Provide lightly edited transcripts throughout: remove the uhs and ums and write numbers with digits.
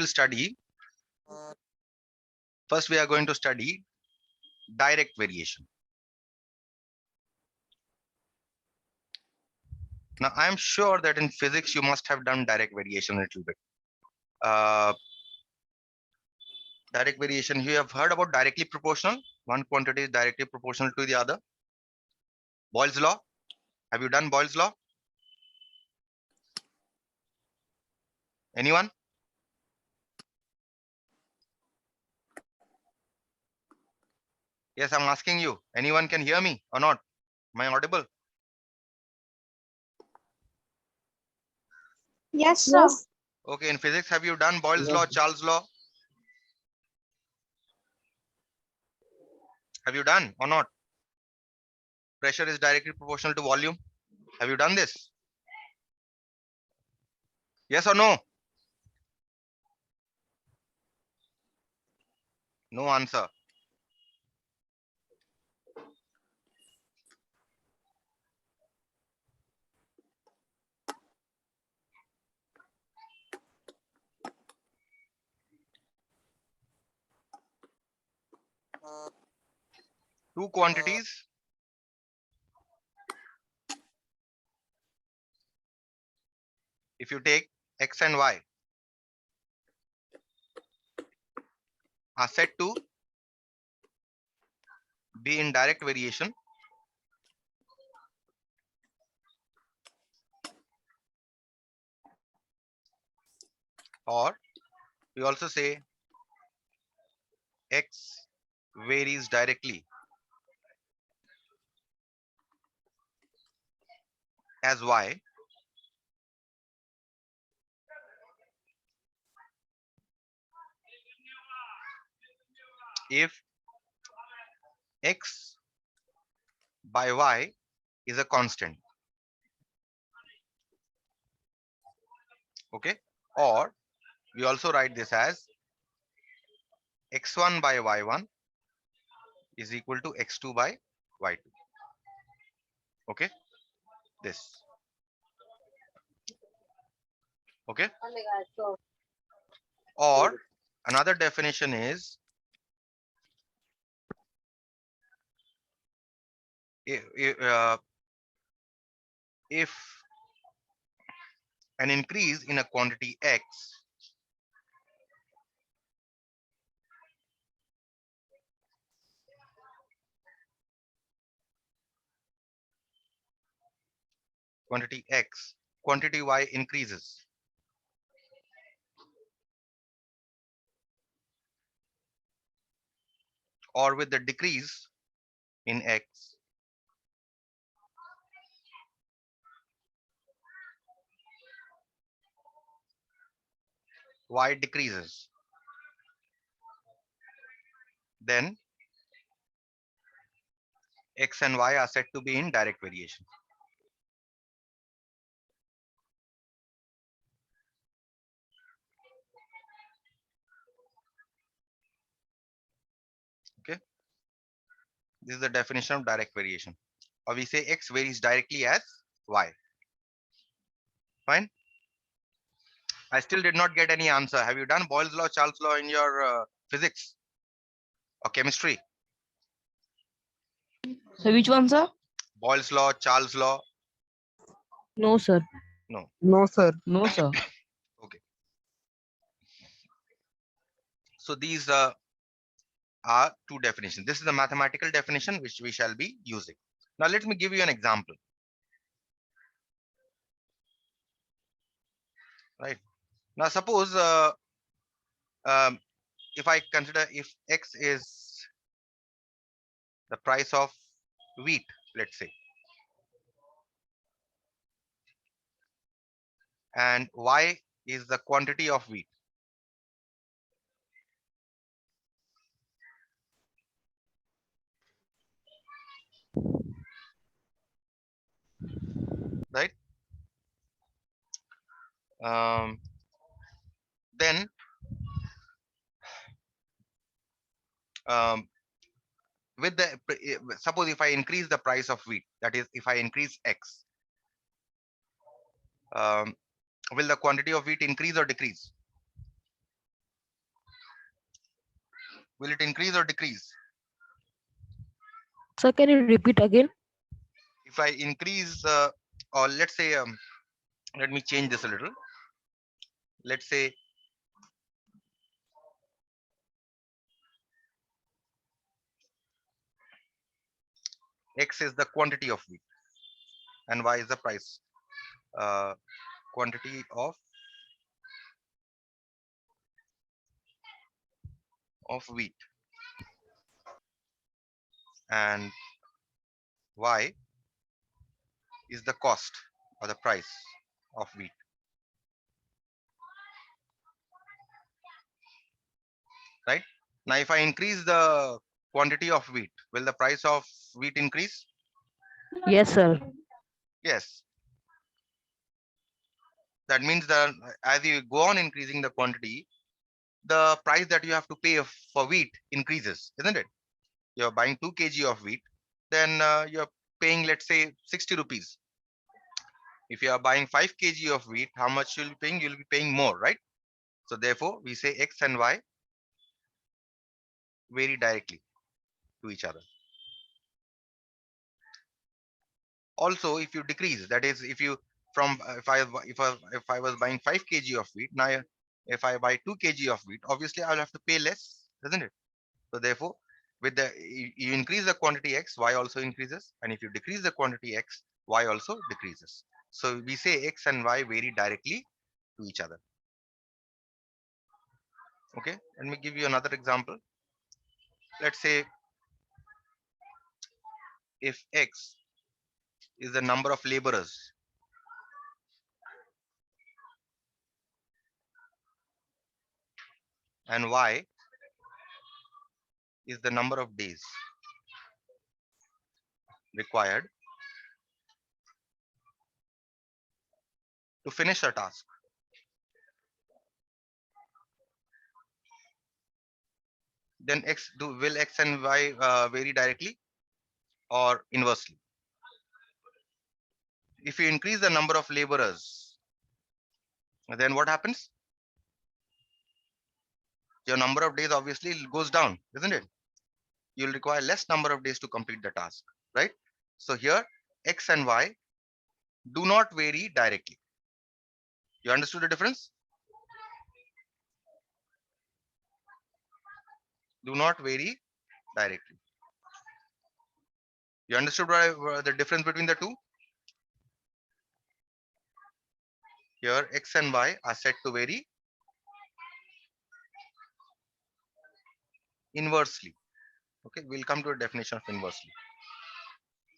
will study, first we are going to study direct variation. Now, I am sure that in physics, you must have done direct variation a little bit. Direct variation, you have heard about directly proportional. One quantity is directly proportional to the other. Boyle's law. Have you done Boyle's law? Anyone? Yes, I'm asking you. Anyone can hear me or not? Am I audible? Yes, sir. Okay, in physics, have you done Boyle's law, Charles' law? Have you done or not? Pressure is directly proportional to volume. Have you done this? Yes or no? No answer. Two quantities. If you take X and Y are said to be in direct variation, or we also say X varies directly as Y if X by Y is a constant. Okay, or we also write this as X1 by Y1 is equal to X2 by Y2. Okay, this. Okay, or another definition is if an increase in a quantity X quantity X, quantity Y increases. Or with the decrease in X, Y decreases. Then X and Y are said to be in direct variation. Okay, this is the definition of direct variation. Or we say X varies directly as Y. Fine. I still did not get any answer. Have you done Boyle's law, Charles' law in your physics or chemistry? So which one, sir? Boyle's law, Charles' law? No, sir. No. No, sir. No, sir. Okay. So these are two definitions. This is the mathematical definition which we shall be using. Now let me give you an example. Right. Now suppose if I consider if X is the price of wheat, let's say, and Y is the quantity of wheat. Right. Then with the suppose if I increase the price of wheat, that is if I increase X, will the quantity of wheat increase or decrease? Will it increase or decrease? Sir, can you repeat again? If I increase, or let's say, let me change this a little. Let's say X is the quantity of wheat and Y is the price. Quantity of wheat and Y is the cost or the price of wheat. Right? Now, if I increase the quantity of wheat, will the price of wheat increase? Yes, sir. Yes. That means that as you go on increasing the quantity, the price that you have to pay for wheat increases, isn't it? You're buying 2 kg of wheat, then you're paying, let's say, 60 rupees. If you are buying 5 kg of wheat, how much you'll be paying? You'll be paying more, right? So therefore, we say X and Y vary directly to each other. Also, if you decrease, that is, if you from if I was buying 5 kg of wheat, now if I buy 2 kg of wheat, obviously I'll have to pay less, isn't it? So therefore, with the you increase the quantity X, Y also increases, and if you decrease the quantity X, Y also decreases. So we say X and Y vary directly to each other. Okay, let me give you another example. Let's say if X is the number of laborers and Y is the number of days required to finish a task. Then will X and Y vary directly or inversely? If you increase the number of laborers, then what happens? Your number of days obviously goes down, isn't it? You'll require less number of days to complete the task, right? So here, X and Y do not vary directly. You understood the difference? Do not vary directly. You understood the difference between the two? Here, X and Y are said to vary inversely. Okay, we'll come to a definition of inversely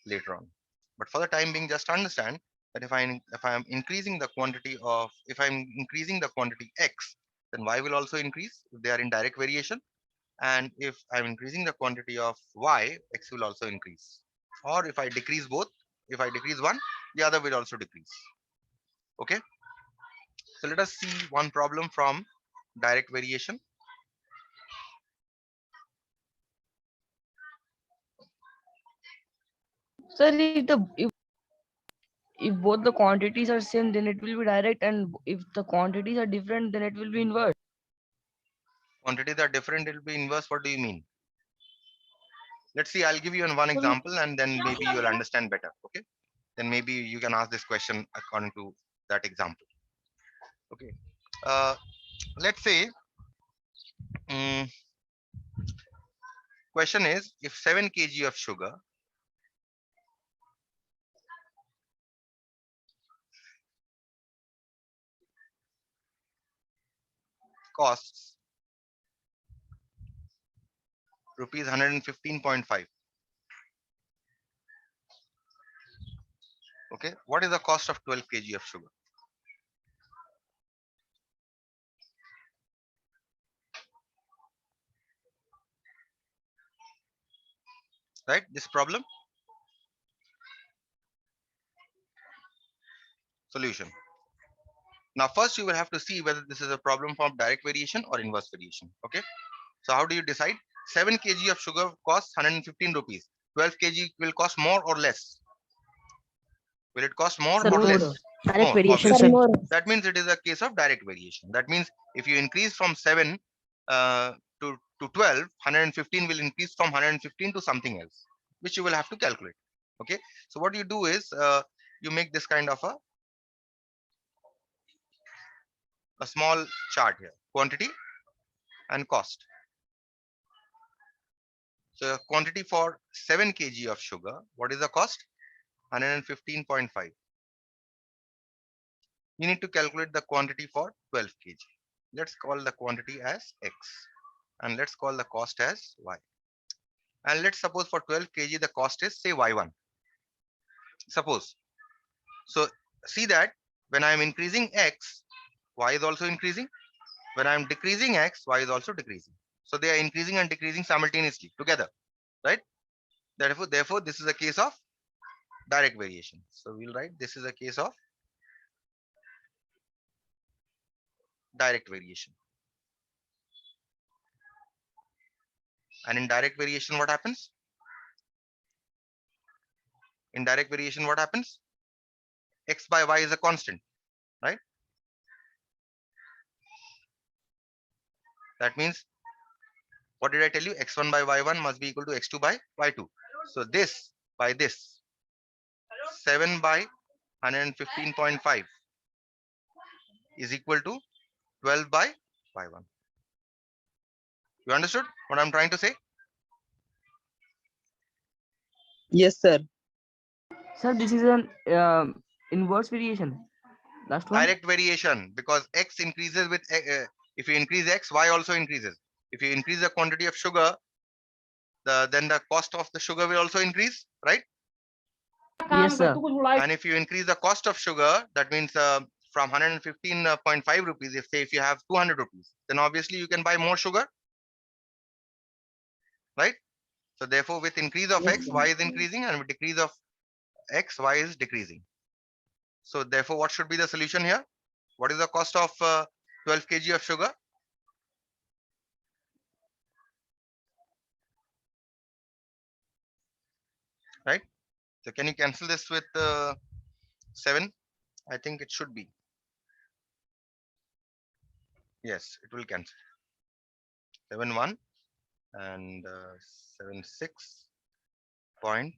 later on. But for the time being, just understand that if I'm increasing the quantity of X, then Y will also increase if they are in direct variation. And if I'm increasing the quantity of Y, X will also increase. Or if I decrease both, if I decrease one, the other will also decrease. Okay. So let us see one problem from direct variation. Sir, if both the quantities are same, then it will be direct, and if the quantities are different, then it will be inverse. Quantities are different, it will be inverse. What do you mean? Let's see, I'll give you one Sir, example and then maybe you'll understand better. Okay. Then maybe you can ask this question according to that example. Okay. Let's say, question is, if 7 kg of sugar costs rupees 115.5. Okay, what is the cost of 12 kg of sugar? Right, this problem. Solution. Now first you will have to see whether this is a problem from direct variation or inverse variation. Okay, so how do you decide? 7 kg of sugar costs 115 rupees. 12 kg will cost more or less? Will it cost more sir, or more. less? Direct More, variation, obviously. sir. That means it is a case of direct variation. That means if you increase from 7 uh, to to 12, 115 will increase from 115 to something else, which you will have to calculate. Okay, so what you do is you make this kind of a small chart here, quantity and cost. So quantity for 7 kg of sugar, what is the cost? 115.5. You need to calculate the quantity for 12 kg. Let's call the quantity as X and let's call the cost as Y. And let's suppose for 12 kg the cost is say Y1. Suppose. So see that when I am increasing X, Y is also increasing. When I am decreasing X, Y is also decreasing. So they are increasing and decreasing simultaneously together, right? Therefore, this is a case of direct variation. So we'll write this is a case of direct variation. And in direct variation, what happens? In direct variation, what happens? X by Y is a constant, right? That means, what did I tell you? X1 by Y1 must be equal to X2 by Y2. So this by this, 7 by 115.5 is equal to 12 by Y1. You understood what I'm trying to say? Yes, sir. Sir, this is an inverse variation. Last one. Direct variation, because X increases with, if you increase X, Y also increases. If you increase the quantity of sugar, then the cost of the sugar will also increase, right? Yes, sir. And if you increase the cost of sugar, that means from 115.5 rupees, if you have 200 rupees, then obviously you can buy more sugar, right? So therefore, with increase of X, Y is increasing, and with decrease of X, Y is decreasing. So therefore, what should be the solution here? What is the cost of 12 kg of sugar? Right? So can you cancel this with 7? I think it should be. Yes, it will cancel. 7 1 and 7 6 point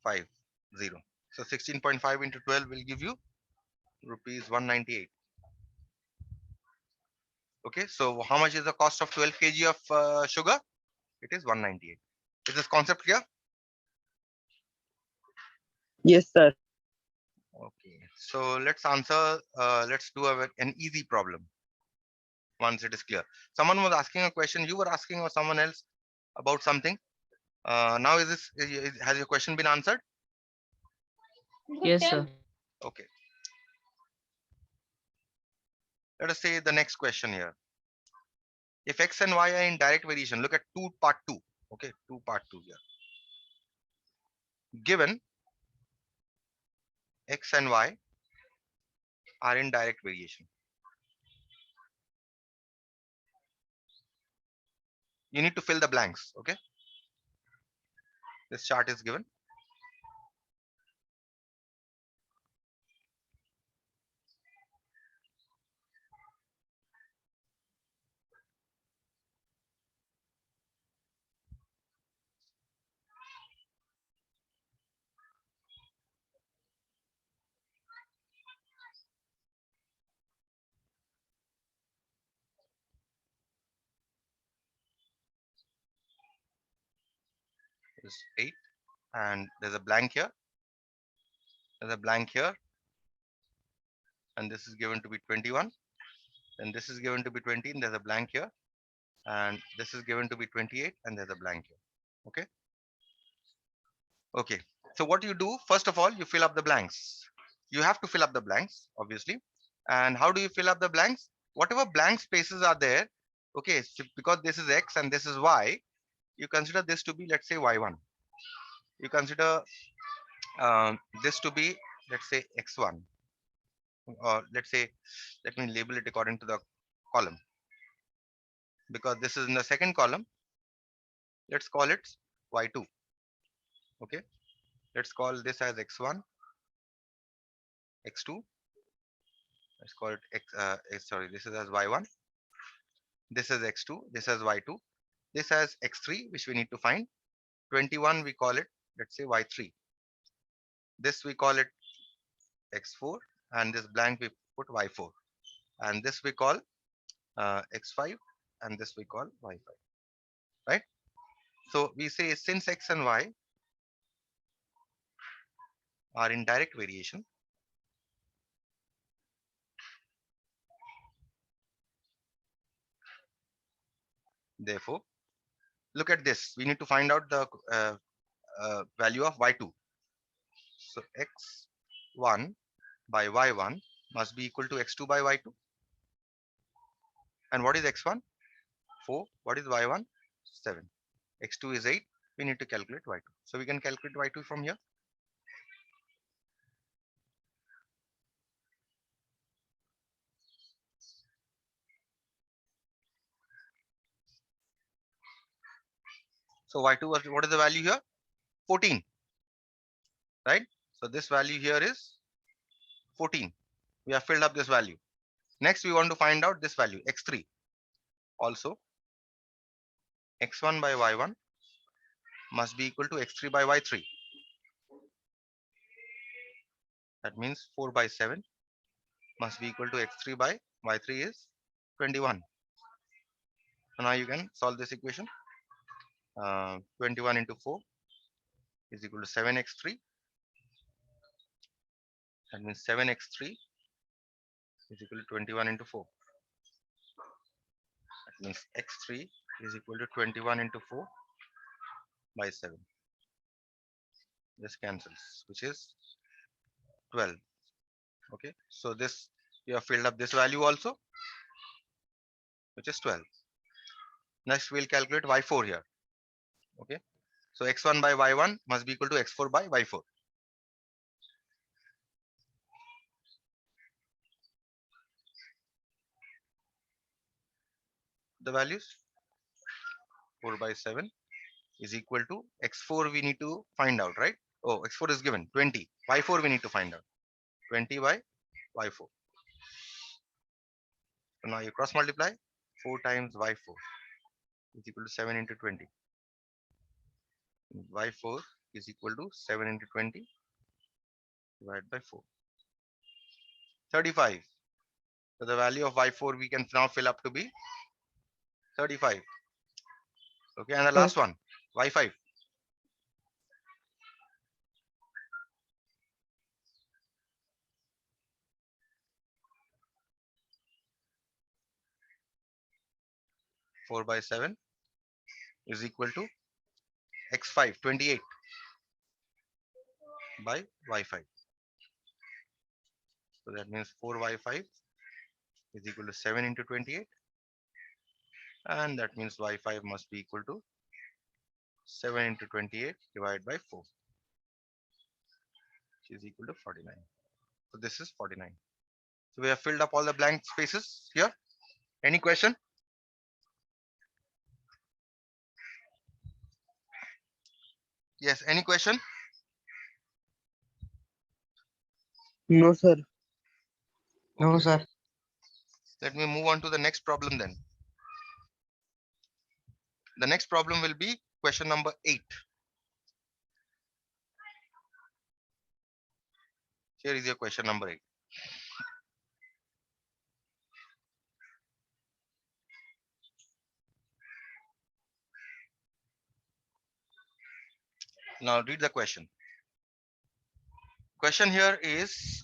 5 0. So 16.5 into 12 will give you rupees 198. Okay, so how much is the cost of 12 kg of sugar? It is 198. Is this concept clear? Yes, sir. Okay, so let's answer, let's do an easy problem once it is clear. Someone was asking a question, you were asking or someone else about something. Now has your question been answered? Yes, sir. Okay. Let us say the next question here. If X and Y are in direct variation, look at part 2. Okay, part 2 here. Given X and Y are in direct variation, you need to fill the blanks. Okay, this chart is given. Is 8 and there's a blank here. There's a blank here, and this is given to be 21. Then this is given to be 20, and there's a blank here, and this is given to be 28, and there's a blank here. Okay. Okay. So what you do, first of all, you fill up the blanks. You have to fill up the blanks, obviously. And how do you fill up the blanks? Whatever blank spaces are there, okay, so because this is X and this is Y, you consider this to be, let's say, Y1. You consider this to be, let's say, X1. Or let's say, let me label it according to the column. Because this is in the second column, let's call it Y2. Okay. Let's call this as X1, X2. Let's call it X, sorry, this is as Y1. This is x2, this is y2, this has x3, which we need to find. 21, we call it, let's say y3. This we call it x4, and this blank we put y4. And this we call x5, and this we call y5, right? So we say since x and y are in direct variation, therefore, look at this. We need to find out the value of y2. So x1 by y1 must be equal to x2 by y2. And what is x1? 4. What is y1? 7. x2 is 8. We need to calculate y2. So we can calculate y2 from here. So y2 was, what is the value here? 14, right? So this value here is 14. We have filled up this value. Next, we want to find out this value, x3. Also, x1 by y1 must be equal to x3 by y3. That means 4 by 7 must be equal to x3 by y3 is 21. So now you can solve this equation. 21 into 4 is equal to 7x3. That means 7x3 is equal to 21 into 4. That means x3 is equal to 21 into 4 by 7. This cancels, which is 12. Okay, so this, you have filled up this value also, which is 12. Next, we'll calculate y4 here. Okay, so x1 by y1 must be equal to x4 by y4. The values 4 by 7 is equal to x4 we need to find out, right? Oh, x4 is given 20. Y4 we need to find out 20 by y4. So now you cross multiply 4 times y4 is equal to 7 into 20. Y4 is equal to 7 into 20 divided by 4. 35. So the value of y4 we can now fill up to be 35. Okay, and the last one, y5. Four by 7 is equal to x5, 28 by y5. So that means 4y5 is equal to 7 into 28. And that means y5 must be equal to 7 into 28 divided by 4, which is equal to 49. So this is 49. So we have filled up all the blank spaces here. Any question? Yes, any question? No, sir. No, Okay. sir. Let me move on to the next problem then. The next problem will be question number 8. Here is your question number 8. Now read the question. Question here is,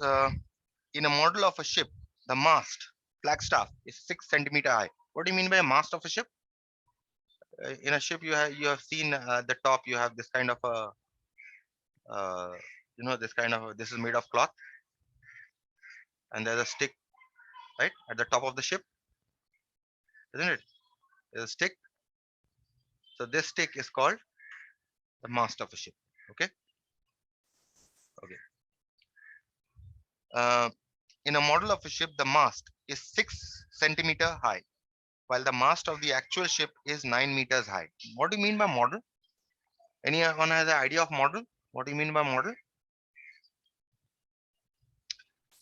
in a model of a ship, the mast, flagstaff, is 6 centimeter high. What do you mean by a mast of a ship? In a ship, you have seen the top. You have this kind of a, this kind of this is made of cloth, and there's a stick, right, at the top of the ship, isn't it? There's a stick. So this stick is called the mast of a ship. Okay. Okay. In a model of a ship, the mast is 6 centimeter high, while the mast of the actual ship is 9 meters high. What do you mean by model? Anyone has an idea of model? What do you mean by model?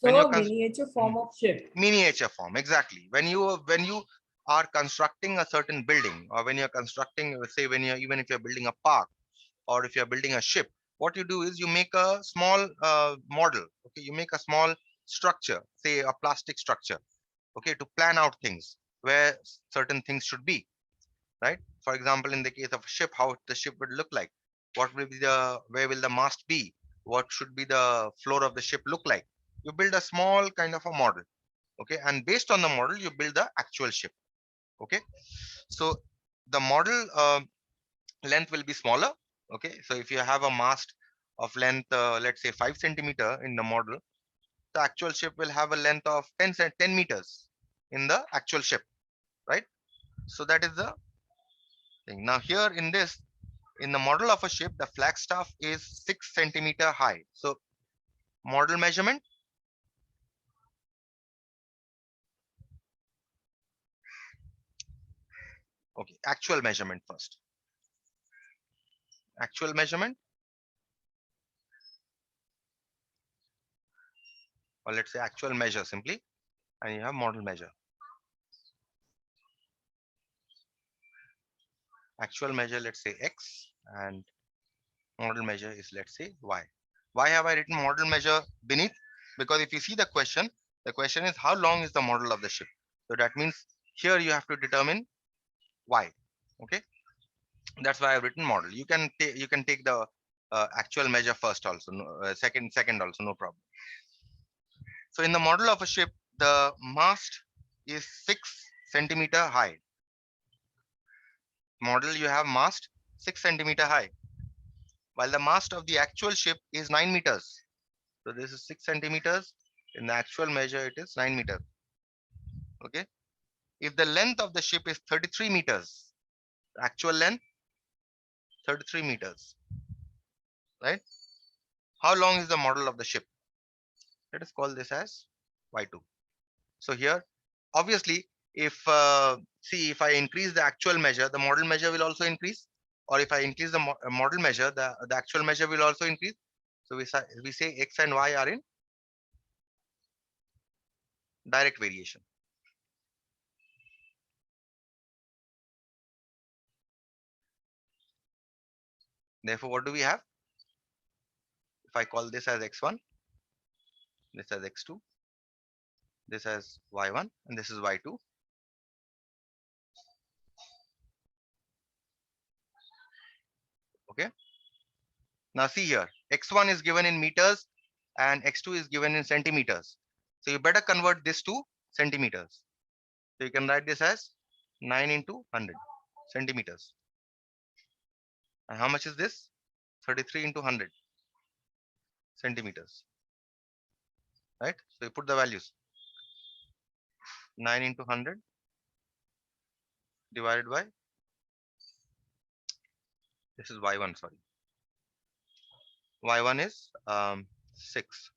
When So you're miniature form of ship. miniature form, exactly. When you are constructing a certain building, or when you're constructing, let's say when you're, even if you're building a park, or if you're building a ship, what you do is you make a small model. Okay, you make a small structure, say a plastic structure, okay, to plan out things where certain things should be, right? For example, in the case of a ship, how the ship would look like, what will be the, where will the mast be, what should be the floor of the ship look like. You build a small kind of a model, okay, and based on the model you build the actual ship. Okay, so the model length will be smaller. Okay, so if you have a mast of length, let's say 5 centimeter in the model, the actual ship will have a length of 10 meters in the actual ship, right? So that is the thing. Now here in this, in the model of a ship, the flagstaff is 6 centimeter high. So model measurement, okay, actual measurement first. Actual measurement, or let's say actual measure simply, and you have model measure. Actual measure, let's say X, and model measure is, let's say, Y. Why have I written model measure beneath? Because if you see the question is how long is the model of the ship. So that means here you have to determine Y. Okay, that's why I've written model. You can take the actual measure first also, second also, no problem. So in the model of a ship, the mast is 6 centimeter high. Model, you have mast 6 centimeter high, while the mast of the actual ship is 9 meters. So this is 6 centimeters. In the actual measure, it is 9 meters. Okay. If the length of the ship is 33 meters, actual length 33 meters, right? How long is the model of the ship? Let us call this as Y2. So here, obviously, if see, if I increase the actual measure, the model measure will also increase. Or if I increase the model measure, the actual measure will also increase. So we say X and Y are in direct variation. Therefore, what do we have? If I call this as X1, this as X2, this as Y1, and this is Y2. Okay. Now see here, X1 is given in meters and X2 is given in centimeters. So you better convert this to centimeters. So you can write this as 9 into 100 centimeters. And how much is this? 33 into 100 centimeters. Right? So you put the values. 9 into 100 divided by, this is Y1, sorry. Y1 is 6.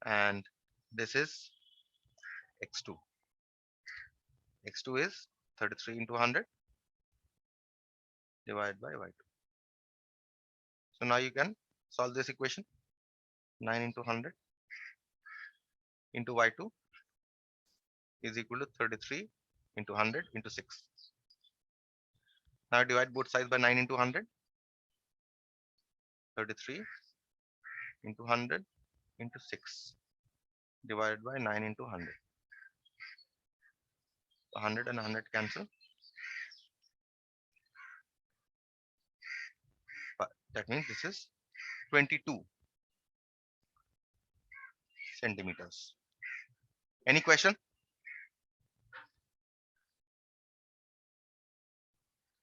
And this is X2. X2 is 33 into 100 divided by Y2. So now you can solve this equation. 9 into 100 into Y2 is equal to 33 into 100 into 6. Now divide both sides by 9 into 100. 33 into 100 into 6 divided by 9 into 100. 100 and 100 cancel. But that means this is 22 centimeters. Any question?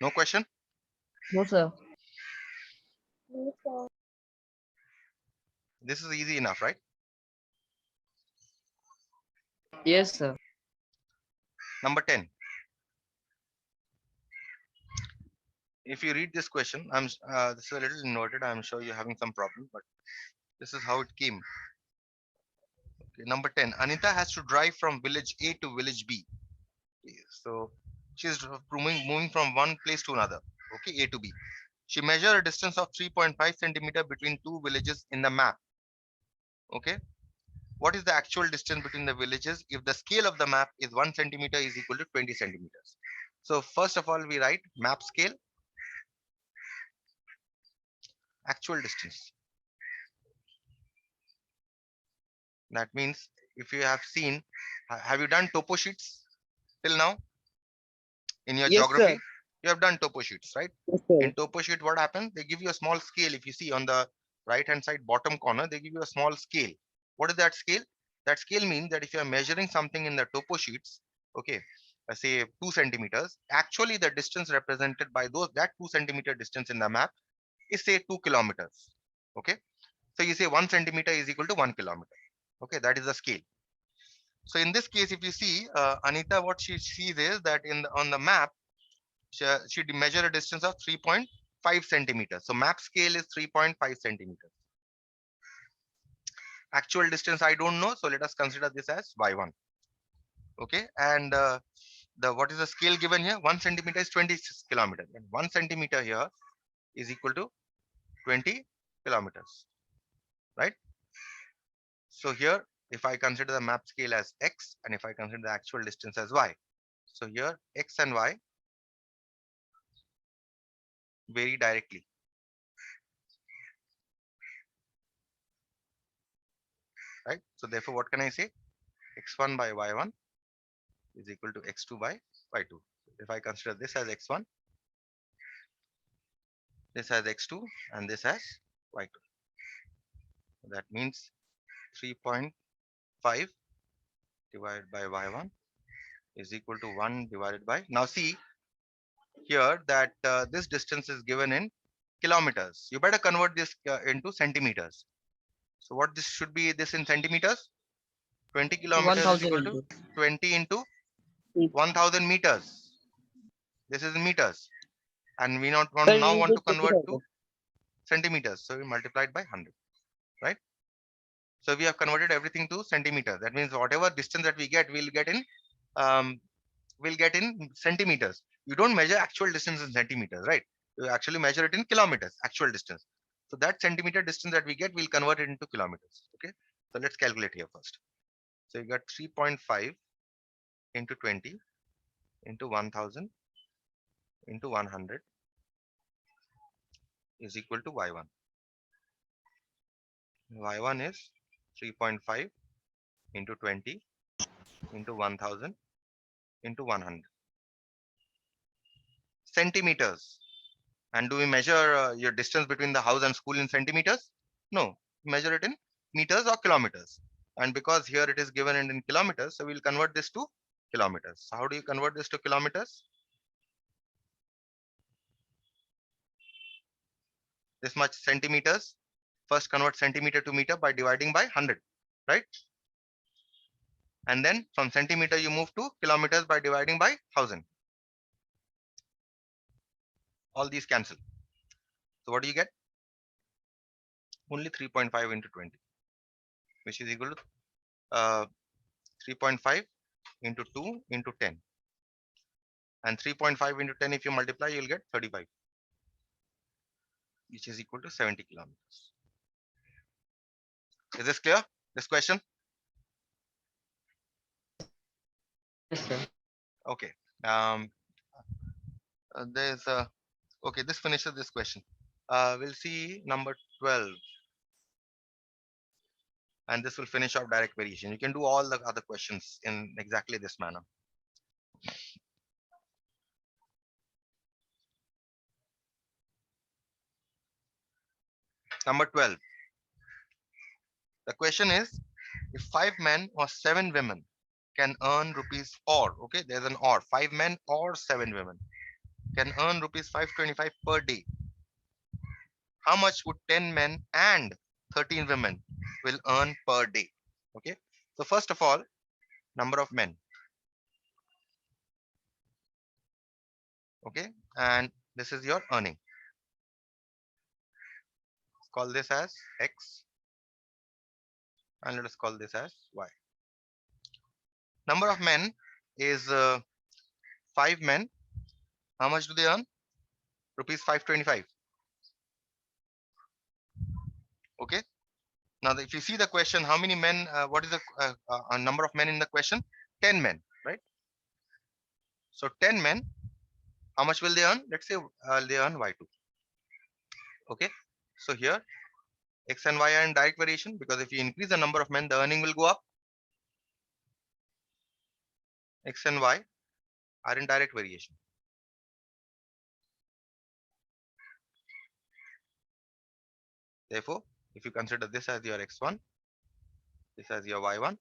No question? No, sir. This is easy enough, right? Yes, sir. Number 10. If you read this question, this is a little inverted. I'm sure you're having some problem, but this is how it came. Okay, number 10. Anita has to drive from village A to village B. Okay, so she's moving from one place to another. Okay, A to B. She measured a distance of 3.5 centimeter between two villages in the map. Okay. what is the actual distance between the villages if the scale of the map is 1 centimeter is equal to 20 centimeters. So first of all, we write map scale, actual distance. That means if you have seen, have you done topo sheets till now in your Yes, geography? sir. You have done topo sheets, right? Yes, sir. In topo sheet, what happens? They give you a small scale. If you see on the right hand side bottom corner, they give you a small scale. What is that scale? That scale means that if you are measuring something in the topo sheets, okay, say 2 centimeters, actually the distance represented by that 2 centimeter distance in the map is say 2 kilometers. Okay, so you say 1 centimeter is equal to 1 kilometer. Okay, that is the scale. So in this case, if you see, Anita, what she sees is that on the map, she measure a distance of 3.5 centimeters. So map scale is 3.5 centimeters. Actual distance I don't know, so let us consider this as y1. Okay, and the what is the scale given here? 1 centimeter is 20 kilometers, and 1 centimeter here is equal to 20 kilometers, right? So here, if I consider the map scale as x, and if I consider the actual distance as y, so here x and y vary directly. Right? So therefore, what can I say? X1 by y1 is equal to x2 by y2. If I consider this as x1, this as x2, and this as y2. That means 3.5 divided by y1 is equal to 1 divided by. Now see here that this distance is given in kilometers. You better convert this into centimeters. So what this should be this in centimeters? 20 kilometers is 1000 equal to into. 20 into 1000 meters. This is meters. And we not want, Sir, now we want to just check it convert to out. centimeters. So we multiplied by 100, right? So we have converted everything to centimeters. That means whatever distance that we get, um, we'll get in centimeters. You don't measure actual distance in centimeters, right? You actually measure it in kilometers, actual distance. So that centimeter distance that we get, we'll convert it into kilometers. Okay. So let's calculate here first. So you got 3.5 into 20 into 1000 into 100 is equal to y1. Y1 is 3.5 into 20 into 1000 into 100 centimeters. And do we measure your distance between the house and school in centimeters? No, measure it in meters or kilometers. And because here it is given in kilometers, so we'll convert this to kilometers. So how do you convert this to kilometers? This much centimeters. First convert centimeter to meter by dividing by 100, right? And then from centimeter you move to kilometers by dividing by 1000. All these cancel. So what do you get? Only 3.5 into 20, which is equal to 3.5 into 2 into 10. And 3.5 into 10, if you multiply, you'll get 35, which is equal to 70 kilometers. Is this clear? This question? Yes, sir. Okay. There's okay, this finishes this question. We'll see number 12. And this will finish off direct variation. You can do all the other questions in exactly this manner. Number 12. The question is, if 5 men or 7 women can earn rupees or, okay, there's an or, 5 men or 7 women can earn rupees 525 per day, how much would 10 men and 13 women will earn per day? Okay, so first of all, number of men. Okay, and this is your earning. Let's call this as x, and let us call this as y. Number of men is 5 men. How much do they earn? Rupees 525. Okay, Now, if you see the question, how many men, what is the number of men in the question? 10 men, right? So 10 men, how much will they earn? Let's say they earn Y2. Okay. So here, X and Y are in direct variation because if you increase the number of men, the earning will go up. X and Y are in direct variation. Therefore, if you consider this as your X1, this as your Y1,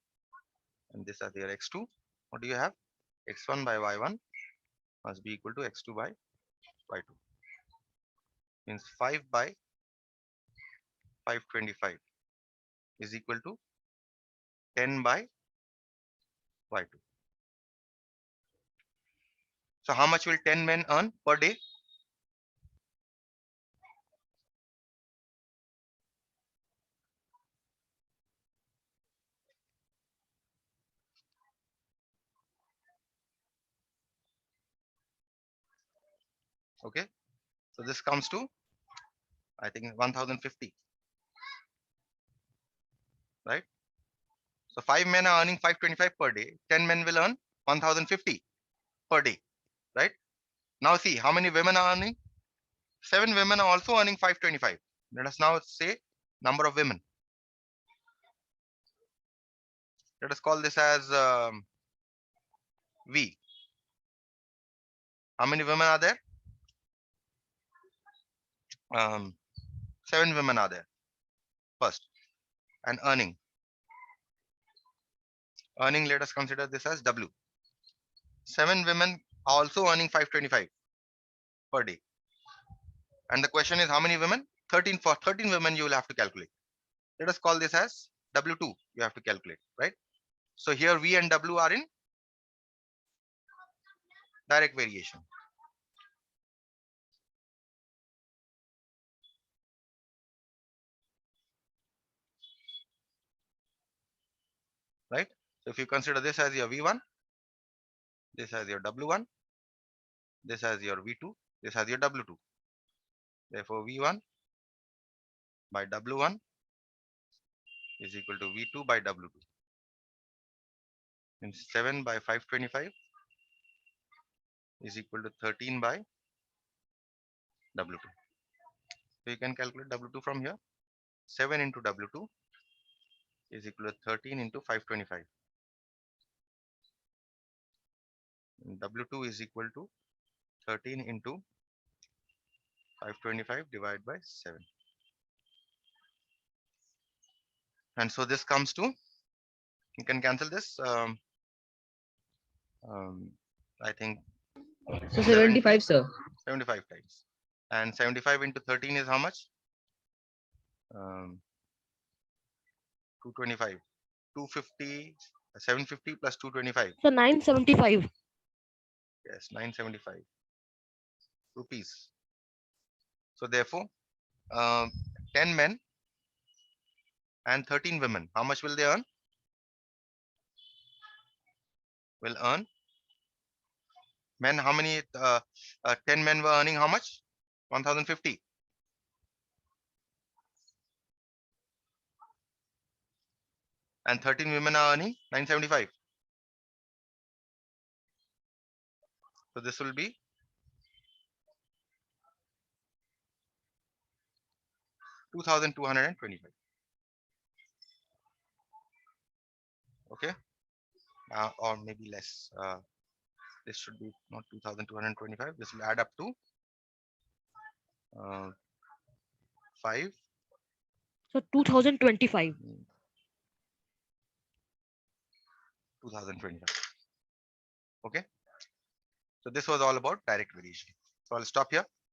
and this as your X2, what do you have? X1 by Y1 must be equal to X2 by Y2. Means 5 by 525 is equal to 10 by Y2. So how much will 10 men earn per day? Okay. So this comes to, I think, 1050, right? So 5 men are earning 525 per day. 10 men will earn 1050 per day, right? Now see how many women are earning. 7 women are also earning 525. Let us now say number of women. Let us call this as V. How many women are there? 7 women are there first. And earning. Earning, let us consider this as W. 7 women are also earning 525 per day. And the question is how many women? 13. For 13 women you will have to calculate. Let us call this as W2 you have to calculate, right? So here V and W are in direct variation. Right? So if you consider this as your V1, this as your W1, this as your V2, this as your W2. Therefore V1 by W1 is equal to V2 by W2. Means 7 by 525 is equal to 13 by W2. So you can calculate W2 from here. 7 into W2 is equal to 13 into 525. And W2 is equal to 13 into 525 divided by 7. And so this comes to, you can cancel this. I think So 75, sir. 75 times. And 75 into 13 is how much? 225. 250, 750 plus 225. So 975. Yes, 975 rupees. So therefore, 10 men and 13 women, how much will they earn? Will earn men, how many? 10 men were earning how much? 1050. And 13 women are earning 975. So this will be 2225. Okay. Or maybe less. This should be not 2225. This will add up to 5. So 2025. 2025. Okay. So this was all about direct variation. So I'll stop here.